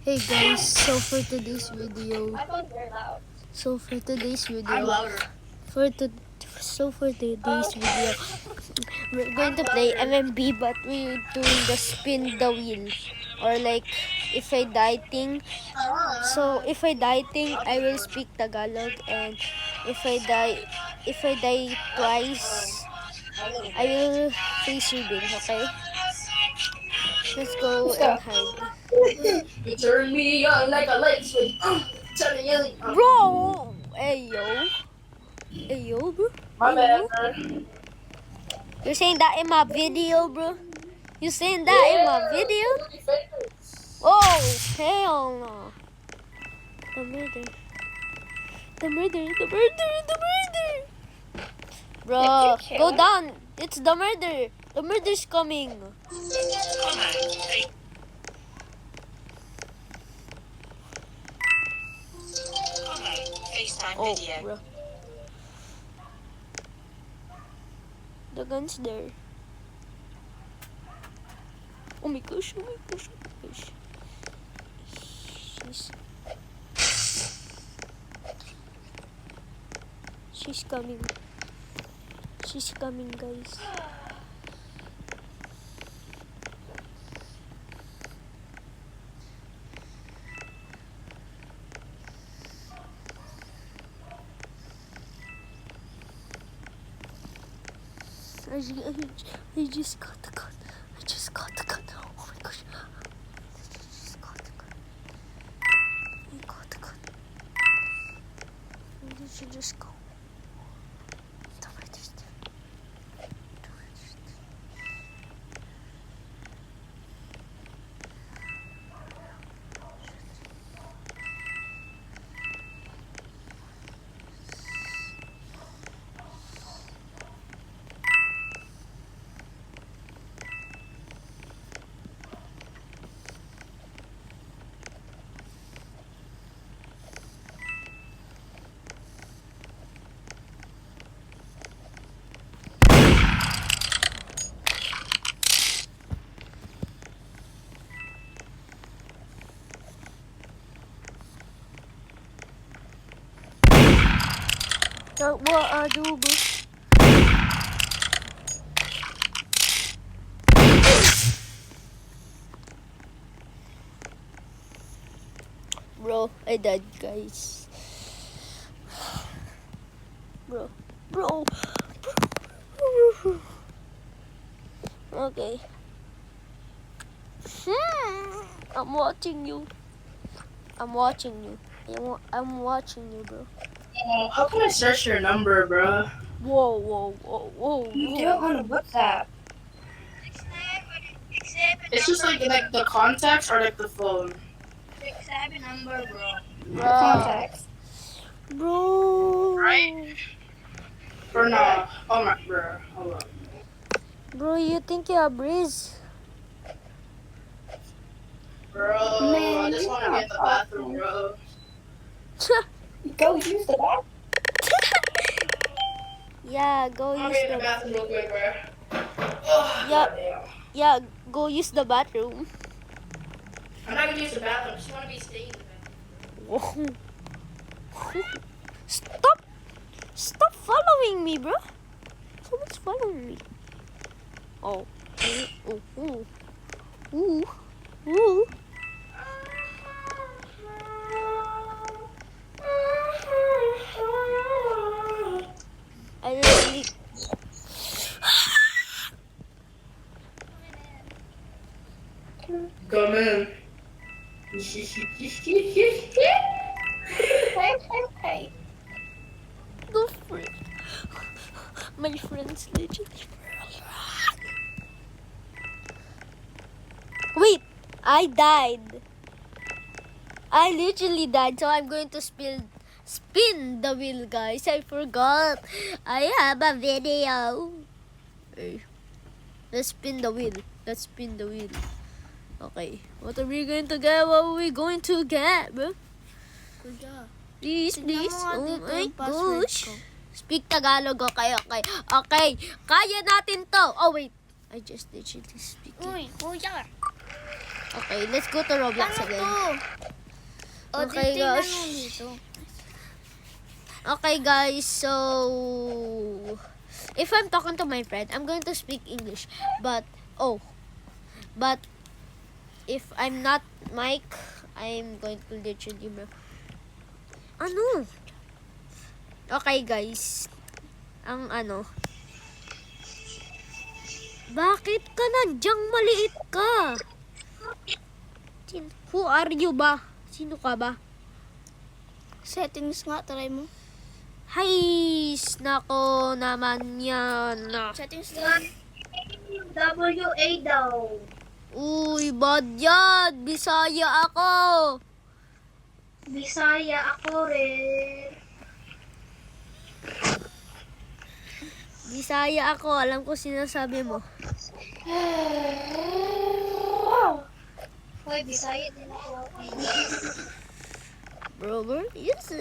Hey guys, so for today's video, My phone's very loud. so for today's I'm video, louder. for to, for today's video, we're going to play MMB, but we're doing the spin the wheel, or like if I die thing. So if I die thing, I will speak Tagalog, and if I die twice, I will face reveal. Okay, let's go Let's and go. hide. You turn me on like a light switch. Turn me on. Bro, hey yo, bro, My hey bad, yo. bro. You're saying that in my video, bro? You saying that in my Yeah. video? Look at your face. Oh, hell no. The murder. The murder. The murder. The murder. Bro, Did you go kill him? down. It's the murder. The murder's coming. FaceTime Oh, video. bro. The gun's there. Oh my gosh, oh my gosh, oh my gosh. She's coming. She's coming, guys. I just got the gun. I just got the gun. Oh my gosh. I just got the gun. I got the gun. Where did you just go? The murder's there. The murder's there. What I do, bro? Bro, I died, guys. Bro. Okay. I'm watching you. I'm watching you. I'm watching you, bro. Oh, how can I search your number, bro? Whoa. You do it on WhatsApp. It's just like the contacts or like the phone. Number, bro. The contacts. Bro. Right? Or no? Oh my, bro. Hold on. Bro, you think you're a breeze? Bro, I just want to get in the bathroom, bro. Go use the bathroom. Yeah, go I'm use in the the bathroom real quick, bro. yeah, go use the bathroom. I'm not gonna use the bathroom. I just want to be staying in the bathroom. Whoa. Stop following me, bro. Someone's following me. Oh. Ooh. I really Come in. Hey. go for it. My friends literally. Wait, I died. I literally died, so I'm going to spin the wheel, guys. I forgot. I have a video. Okay. Let's spin the wheel. Okay. What are we going to get? What are we going to get, bro? Please. Oh my gosh. Speak Tagalog, okay. Okay. Kaya natin to. Oh, wait. I just literally speak. Uy, kuya. Okay, let's go to Roblox Ano again. to? O, Okay, tingnan guys. mo dito. Okay, guys, so if I'm talking to my friend, I'm going to speak English. But if I'm not Mike, I'm going to literally ano? Okay, guys. Bakit ka nandyang maliit ka? Who are you ba? Sino ka ba? Settings nga, try mo. Hay, nako naman yan. Settings nga. WA daw. Uy, bad yan. Bisaya ako. Bisaya ako rin. Bisaya ako. Alam ko sinasabi mo. Hoy, Bisaya din ako. Bro, yes.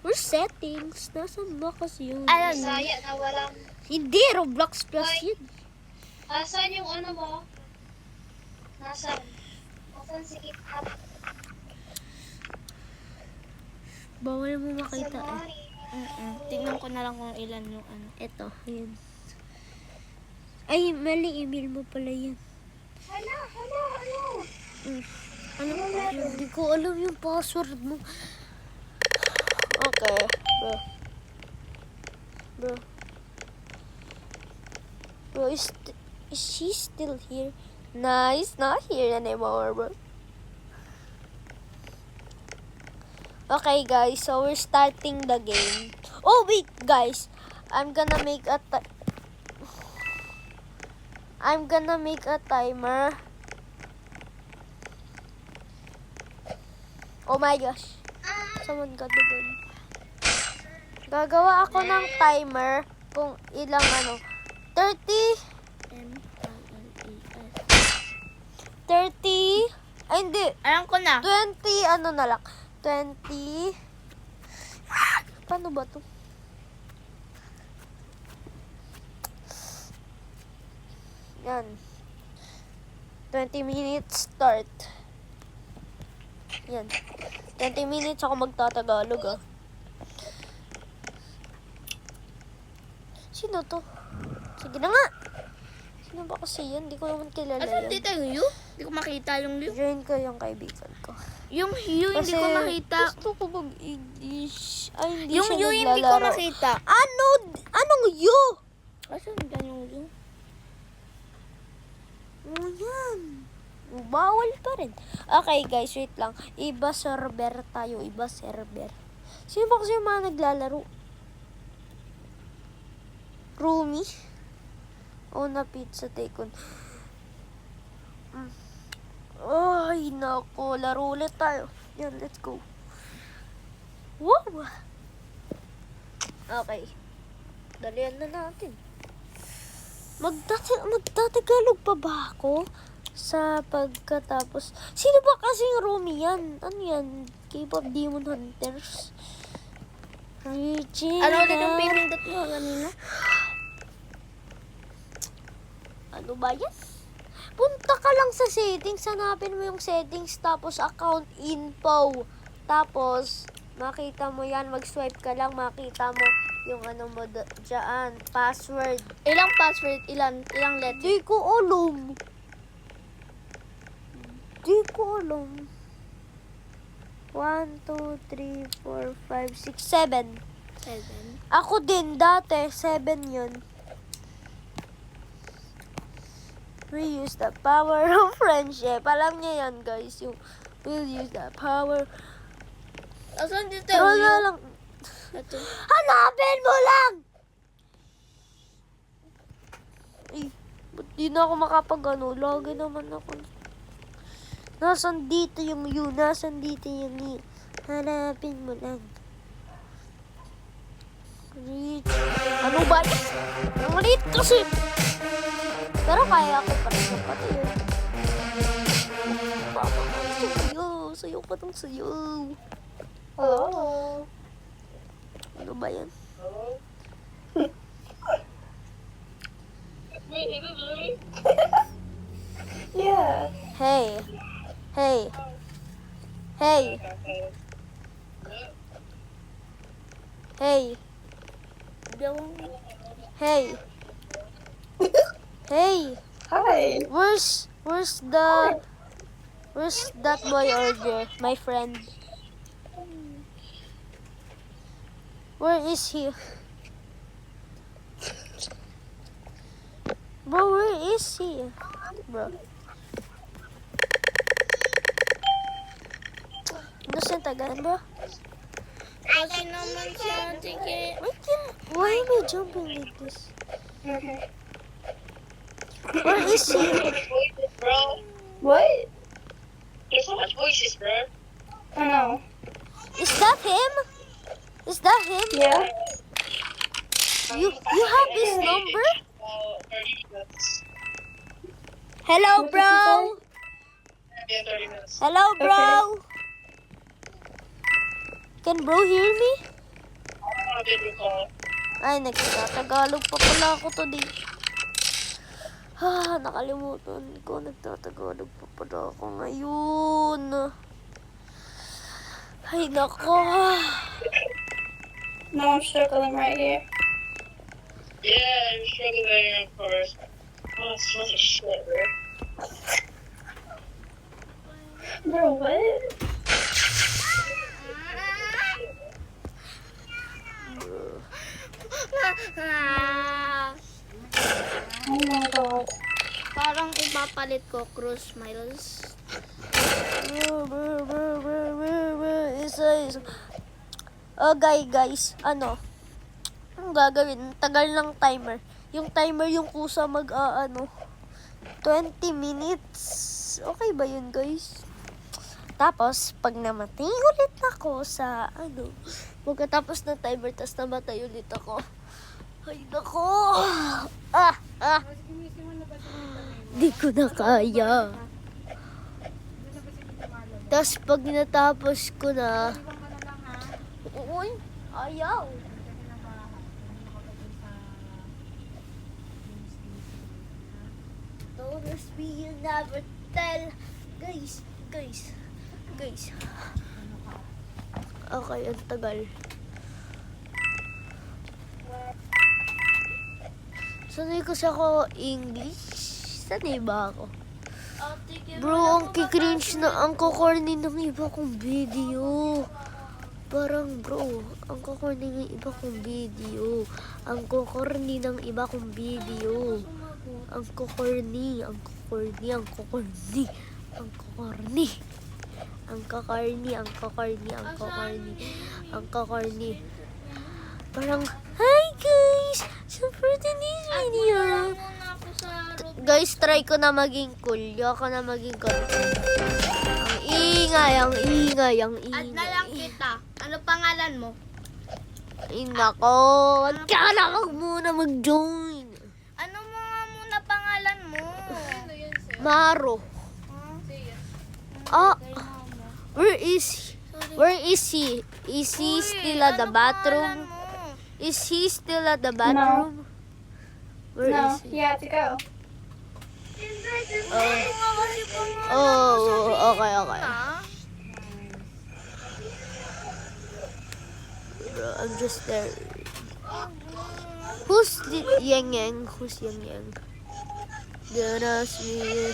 We're settings. Nasaan ba kasi yun? Bisaya na walang... Hindi, Roblox Plus yun. Asan yung ano mo? Nasaan? Nasaan si KitKat? Bawal mo makita eh. Tingnan ko na lang kung ilan yung ano. Eto, yun. Ay, mali. Email mo pala yan. Hala. Ano? Hindi ko alam yung password mo. Okay, bro. Bro, is she still here? Nah, he's not here anymore, bro. Okay, guys, so we're starting the game. Oh, wait, guys. I'm gonna make a timer. Oh my gosh. Someone got the gun. Gagawa ako ng timer kung ilang 30. Ay, hindi. Alam ko na. 20, na lang. 20. Paano ba to? Yan. 20 minutes start. Yan. 20 minutes ako magtatagalog ah. Sino to? Sige na nga. Sino ba kasi yan? Di ko naman kilala Asan yan. dito yung Yu? Hindi ko makita yung Yu. Join ko yung kaibigan ko. Yung Yu hindi ko makita. Gusto ko mag-English. Ay, hindi Yung siya Yu hindi ko naglalaro. makita. Anong you? Asan dyan yung Yu? Oh, yan. Bawal pa rin. Okay, guys, wait lang. Iba server tayo. Iba server. Sino ba kasi yung mga naglalaro? Rumi? O na pizza take-on. Ay, nako. Laro ulit tayo. Yan, let's go. Wow! Okay. Dalian na natin. Magtatagalog pa ba ako? Sa pagkatapos. Sino ba kasing Rumi yan? Ano yan? K-pop Demon Hunters? Regina. Ano ulit yung pinindot mo kanina? Ano ba yan? Punta ka lang sa settings. Hanapin mo yung settings. Tapos account info. Tapos makita mo yan. Mag-swipe ka lang. Makita mo yung ano mo dyan. Password. Ilang password? Ilang letter? Di ko alam. Di ko alam. 1, 2, 3, 4, 5, 6, 7. 7. Ako din dati. 7 yun. We use the power of friendship. Alam niya yan, guys. Yung we'll use the power. Asan dito Troll yung na Yu? lang. Ito. Hanapin mo lang! Ay, ba't di na ako Lagi naman ako. Nasaan dito yung you? Nasaan dito yung you? Hanapin mo lang. Reach. Ano ba yan? Ang liit kasi. Pero kaya ako pa rin yung pati yun. Papa, sayo. Sayo ka ng sayo. Hello. Ano ba yan? Yeah. Hey. Hey. Hey. Hey. Hey. Hey. Hi. Where's that boy earlier? My friend. Where is he? Bro, where is he? Bro. Nasaan tagaan, bro? Kasi naman siya, sige. Why am I jumping like this? Where is he? Bro. What? There's so much voices, bro. I know. Is that him? Is that him? Yeah. You have his number? 30 minutes. Hello, What did you bro. Yeah, 30 minutes. Hello, bro. Can bro hear me? I'm on a video call. Ay, nagtatagalog pa pala ako today. Nakalimutan ko. Nagtatagalog pa pala ako ngayon. Ay, nako. No, I'm struggling right here. Yeah, I'm struggling, of course. Oh, it smells like shit, bro. Bro, what? Oh my god. Parang ipapalit ko, Cruz Miles. Guys, ano? Ang gagawin? Tagal ng timer. Yung timer yung kusa 20 minutes. Okay ba yun, guys? Tapos, pag namatay ulit ako sa, pagkatapos ng timer, tapos namatay ulit ako. Ay, nako! Di ko na kaya. Tapos, pag natapos ko na, uy, ayaw. Don't me, you never tell. Guys. Okay, ang tagal. Sanay kasi ako English. Sanay ba ako? Bro, ang kikringe na ang kukorny ng iba kong video. Parang bro, ang kukorny ng iba kong video. Ang kukorny ng iba kong video. Ang kukorny. Parang, hi guys! So for today's video, Muna ako sa room. guys, try ko na maging cool. Ako na maging cool. Ang ingay. Add na lang kita. Ano pangalan mo? Ay, nako. Wag ka na muna mag-join. Ano mo nga muna pangalan mo? Maro. Where is he? Is he still at the bathroom? Is he still at the bathroom? Where No, is he? you have to go. Okay. Bro, I'm just there. Who's Yang? Who's Yang? Don't ask me.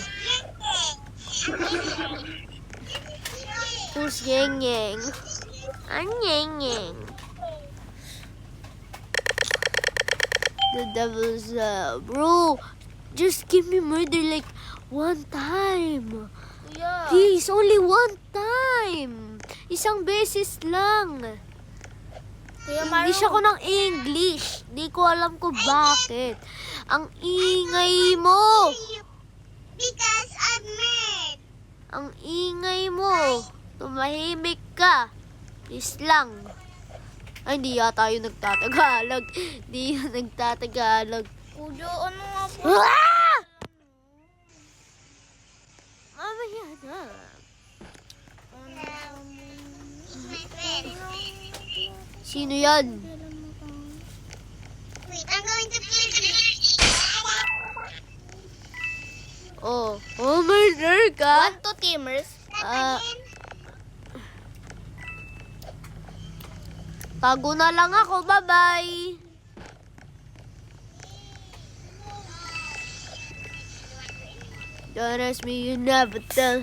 Who's Yang? I'm Yang. The devil's bro, just give me murder like one time. Yeah. Please, only one time. Isang beses lang. Kuya English Maru. ako ng English. Di ko alam kung bakit. Ang ingay mo. Because admit. Ang ingay mo. Tumahimik ka. Please lang. Ay, hindi yata yung nagtatagalog. Hindi yung nagtatagalog. Kuya, ano nga po? Ah! Mamaya na. Sino yan? Wait, I'm going to play the Oh, murder Sure ka? 1 to teamers. Tago na lang ako. Bye-bye. Don't ask me, you never tell.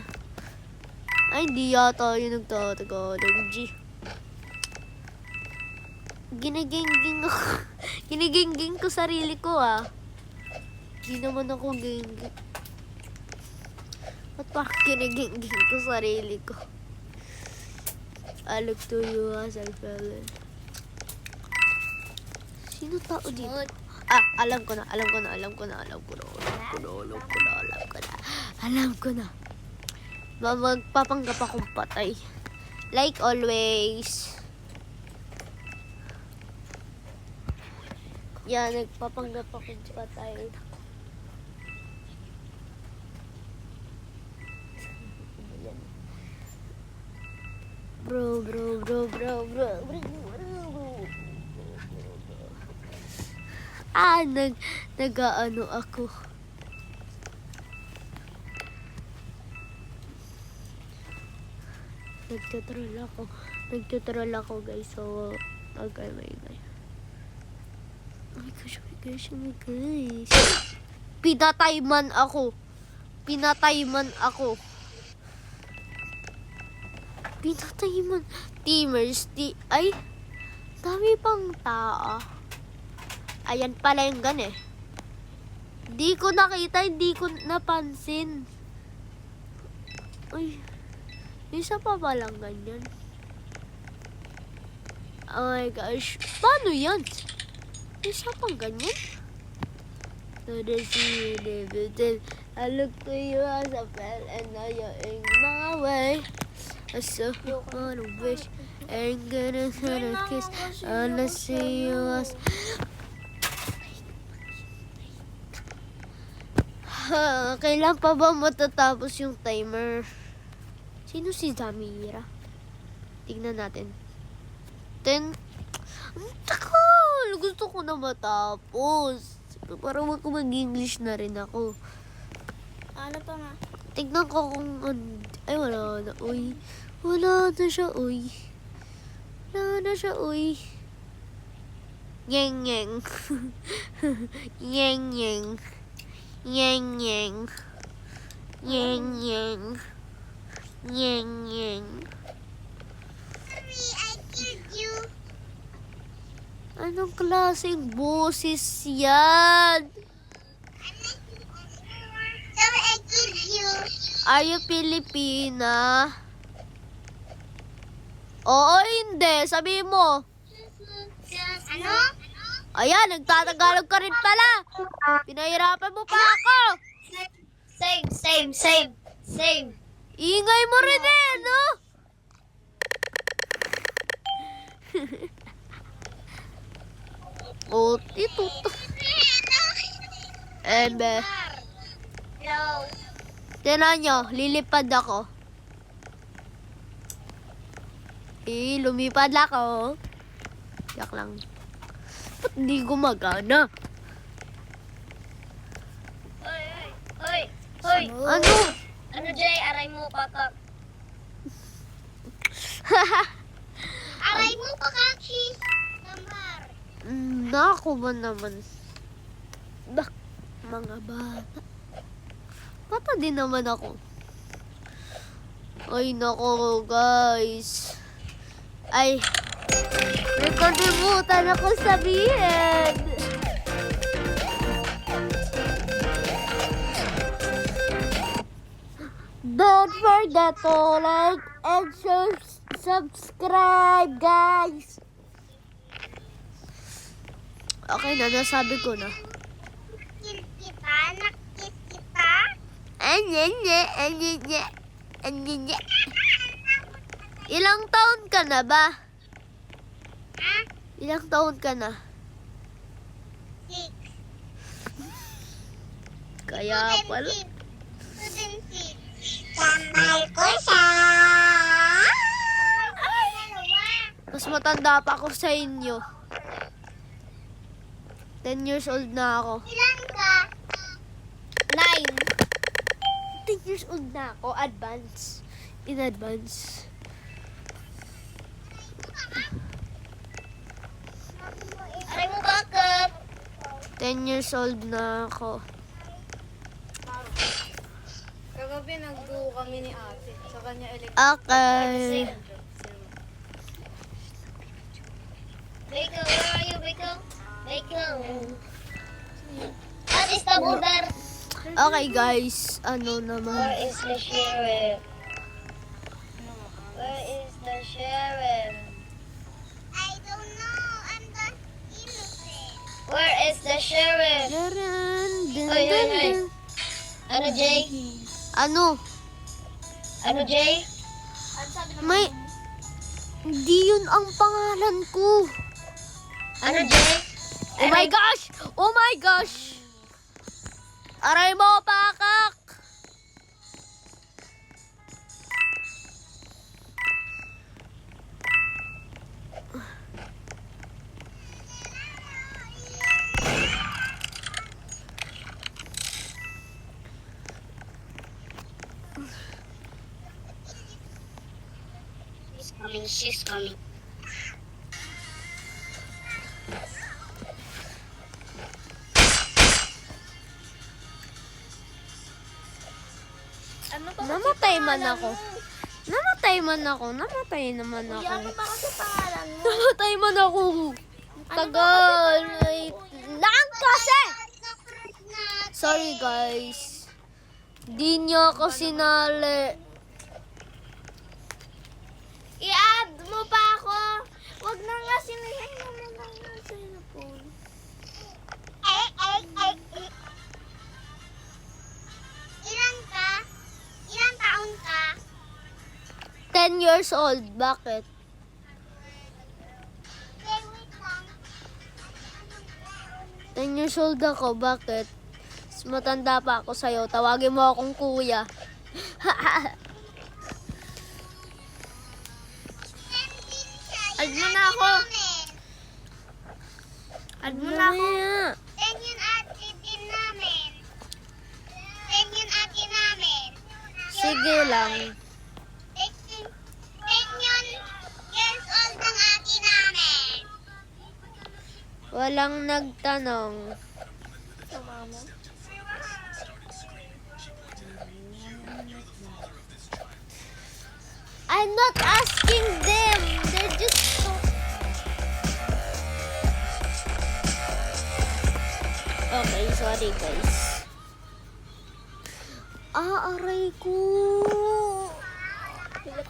Ay, hindi yata yun nagtatagalog, G. Ginigingging ako. Ginigingging ko sarili ko, ah. Hindi naman ako gingging. Ba't parang ginigingging ko sarili ko? I look to you as I fell in. Sino tao dito? Ah, alam ko na. Magpapanggap akong patay. Like always. Yan, nagpapanggap akong patay. Bro. Ah, nag-ano ako. Nagtutroll ako guys. So, okay, my guys. Oh my gosh. Pinatayman ako. Teamers. Ay, dami pang tao. Ayan pala yung gun eh. Di ko nakita, hindi ko napansin. Ay, isa pa palang ganyan. Oh my gosh. Paano yan? Isa pang ganyan? So the sea limited. I look to you as a fell and now you're in my way. I so wanna wish ain't gonna kiss unless see you as. Kailan pa ba matatapos yung timer? Sino si Zamira? Tignan natin. 10. Ang takal! Gusto ko na matapos. Para mag-English na rin ako. Ano pa nga? Tignan ko kung... Ay, wala na. Uy. Wala na siya, uy. Nyeng. I killed you. Anong klaseng boses yan? So I killed you. Are you Filipina? Oo, hindi. Sabihin mo. Ano? Ayan, nagtatagalog ka rin pala. Pinahirapan mo pa ako. Same. Ingay mo rin eh, no? Oh, ito. Ebe. No. Tinan nyo, lilipad ako. Lumipad lang ako. Yak lang. Ba't di gumagana? Hoy. Ano? Ano, Jay? Aray mo, patak. Aray mo, pakakis. Lambar. Nako ba naman? Bak, mga bata. Bata din naman ako. Ay, nako, guys. Ay, may kalimutan ako sabihin. Don't forget to like and subscribe, guys. Okay na, nasabi ko na. Nakis kita. Ilang taon ka na ba? Ha? Ilang taon ka na? 6. Kaya pala. 6. Tambay ko siya. Mas matanda pa ako sa inyo. 10 years old na ako. Ilan ka? 9. Ting. years old na ako. Advance. In advance. Aray mo bakit? 10 years old na ako. Kagabi nag-go kami ni ate. Sa kanya Okay. Biko, where are you, Biko? Biko. What is the border? Okay guys, ano naman. Where is the sheriff? Where is the sheriff? I don't know. I'm the innocent. Where is the sheriff? Oy, oy, oy. Ano, Jay? Ano? Ano, Jay? May... Hindi yun ang pangalan ko. Ano, Jay? Oh my gosh! Oh my gosh! Aray mo, pakak! She's coming. She's coming. Ano ba Namatay man ako. Namatay man ako. Namatay naman ako. Ano ba kasi pangalan mo? Namatay man ako. Tagal. Wait lang kasi. Sorry guys. Di niyo ako sinali. I-add mo pa ako. Wag na nga sinayin mo na lang nga sa cellphone. Ilan ka? Ilan taon ka? 10 years old. Bakit? Okay, wait lang. 10 years old ako. Bakit? Mas matanda pa ako sa'yo. Tawagin mo akong kuya. Add mo na ako. Add mo na ako. Mamaya. 10 yun ate din namin. 10 yun ate namin. Sige lang. 10 yun years old ang ate namin. Walang nagtanong. Sa mama. I'm not asking them. They're just so... Okay, sorry guys. Aray ko.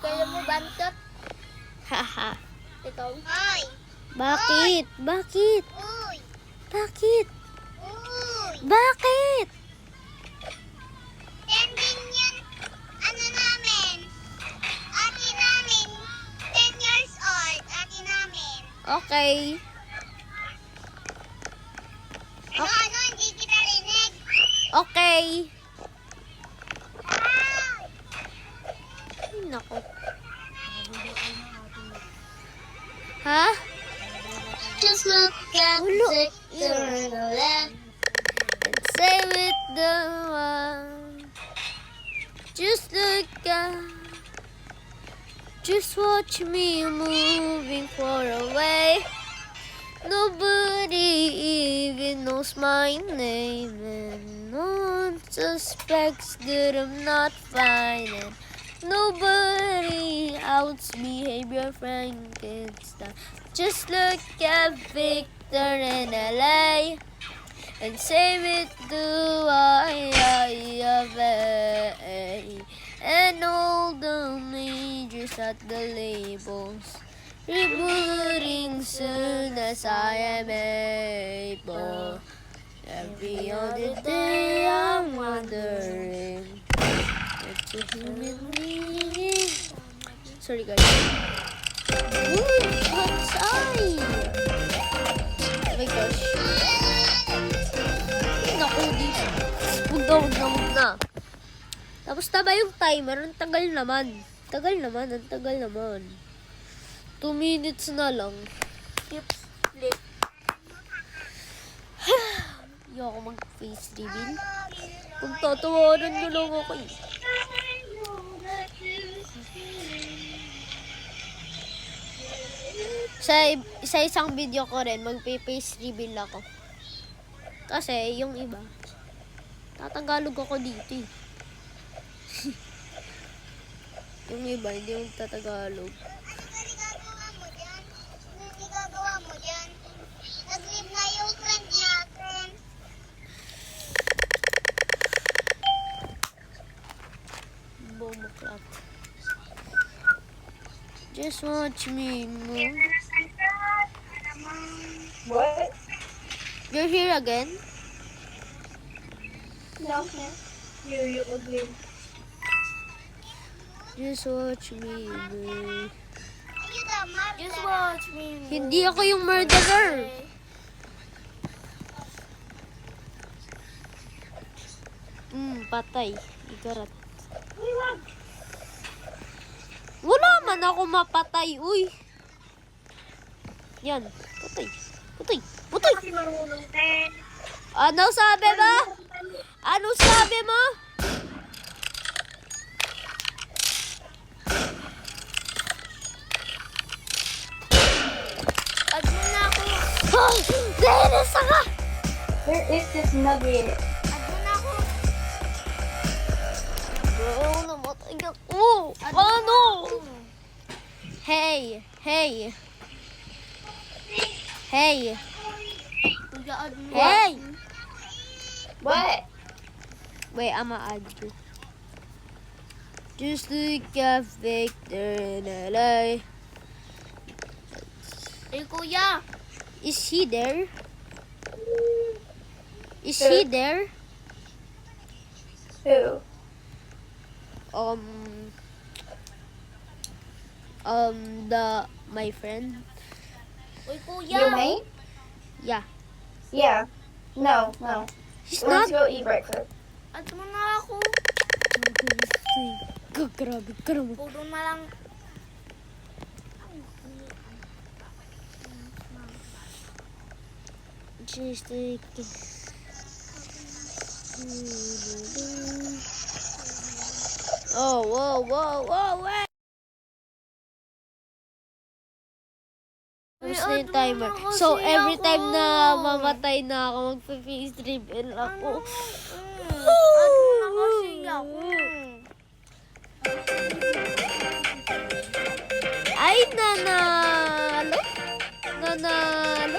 Kaya mo bantot? Haha. Ikaw? Hoy! Bakit? Bakit? Uy! Bakit? Uy! Bakit? 10 din yun. Ano namin? Ate namin. 10 years old. Ate namin. Okay. Ano? Hindi kita rinig. Okay. Ah! Ay, nako. Ha? Just look at Ulo. the picture on the left. And say with the one. Just look at. Just watch me moving far away. Nobody even knows my name, and no one suspects that I'm not fine. And nobody else behavior Frankenstein. Just look at Victor in LA and say it to I of A. And all the majors at the labels. Rebooting soon as I am able. Every other day I'm wondering what's a human being. Sorry guys. Ooh, what's I? Oh my gosh. Naku, dito. Huwag na. Tapos na ba yung timer? Ang tagal naman. Ang tagal naman. 2 minutes na lang. Flip. Ayoko mag-face reveal. Kung tatawanan nyo lang ako eh. Sa isang video ko rin, magpe-face reveal ako. Kasi yung iba, Tagalog ako dito eh. Yung iba, hindi yung Tagalog. Ano ginagawa mo dyan? Ano ginagawa mo dyan? Nag-leave na yung friend natin. Bumuklat. Just watch me move. What? You're here again? No. You ugly. Just watch me move. Are you the mother? Just watch me. Hindi ako yung murderer. Patay. Igarat. Wala man ako mapatay, uy. Yan. Patay. Patay. Patay. Kasi marunong din. Ano sabi mo? Ano sabi mo? Add mo na ako. Nainis ka! Where is this nugget? Add mo na ako. Bro, namatay ako. Ano? Hey. Hey. Hey. Kuya, add mo. Hey. What? Wait, I'ma add you. Just like a victor in LA. Eh, kuya. Is he there? Is he there? Who? My friend. Uy, kuya. You mate? Yeah. Yeah. No. He's Let's not. go eat breakfast. Add mo na ako. Grabe ka naman. Puro na lang. Just like... Whoa, wait! Tapos na yung timer. So, every time na mamatay na ako, magpa-face reveal ako. Add mo na kasi ako. Ay, nanalo? Nanalo?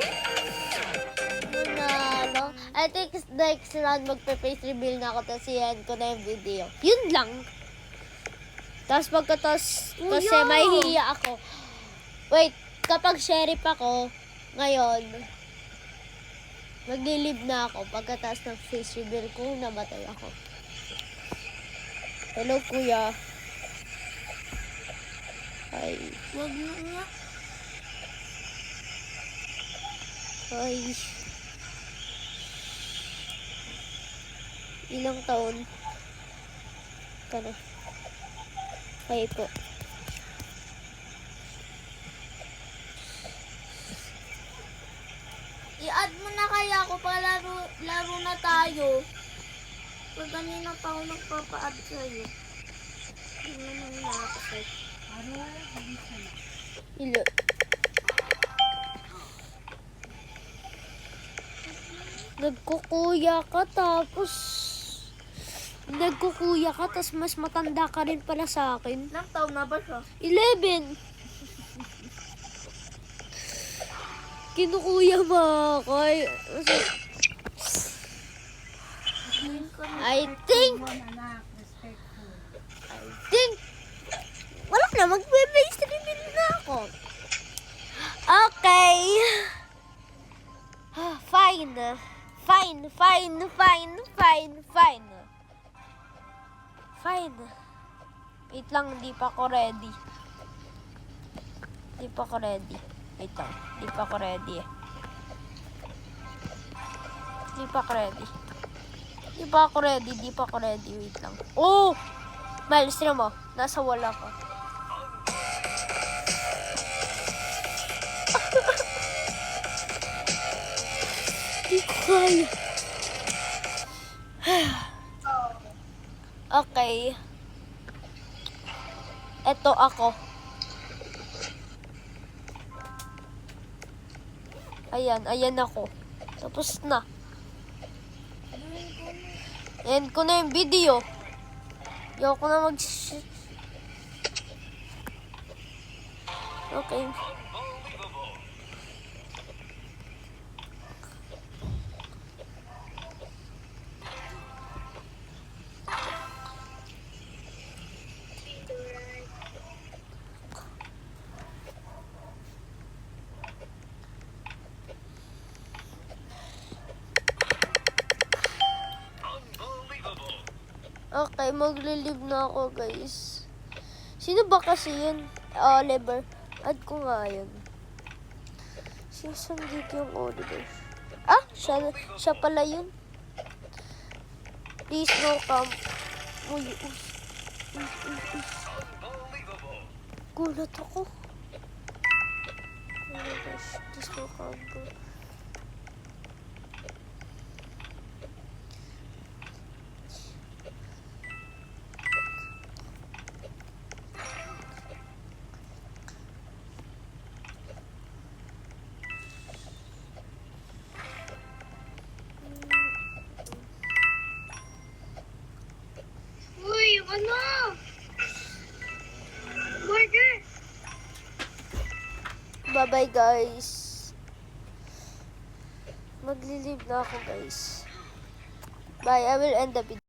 I think next round magpe-face reveal na ako, tapos i-end ko na yung video. Yun lang. Tapos pagkatapos, kasi may hiya ako. Wait, kapag sheriff ako, ngayon, maglilib na ako pagkatapos ng face reveal kung namatay ako. Hello, kuya. Hi. Wag na nga. Hi. Ilang taon ka na? Hi po. I-add mo na kaya ako para laro na tayo. Pag kanina pa ako nagpapa-add sa'yo. Hindi naman nakakasay. Ilo. Nagkukuya ka tapos mas matanda ka rin pala sa akin. Ilang taon na ba siya? 11. Kinukuya mo ako. I think wala na, magbe-base reveal na ako. Okay. Fine. Wait lang, hindi pa ako ready. Wait lang, hindi pa ako ready. Wait lang. Oh! Miles, sino mo? Nasa wala ko. Hindi ko kaya. Okay. Eto ako. Ayan ako. Tapos na. End ko na yung video. Ayoko na Okay. Okay, maglilive na ako, guys. Sino ba kasi yun? Oliver. Add ko nga yun. Saan dito yung Oliver? Ah, siya pala yun. Please no camp. Uy. Gulat ako. Oh my gosh, please no camp. Uy, ano? Burger! Bye-bye, guys. Maglilive na ako, guys. Bye, I will end the video.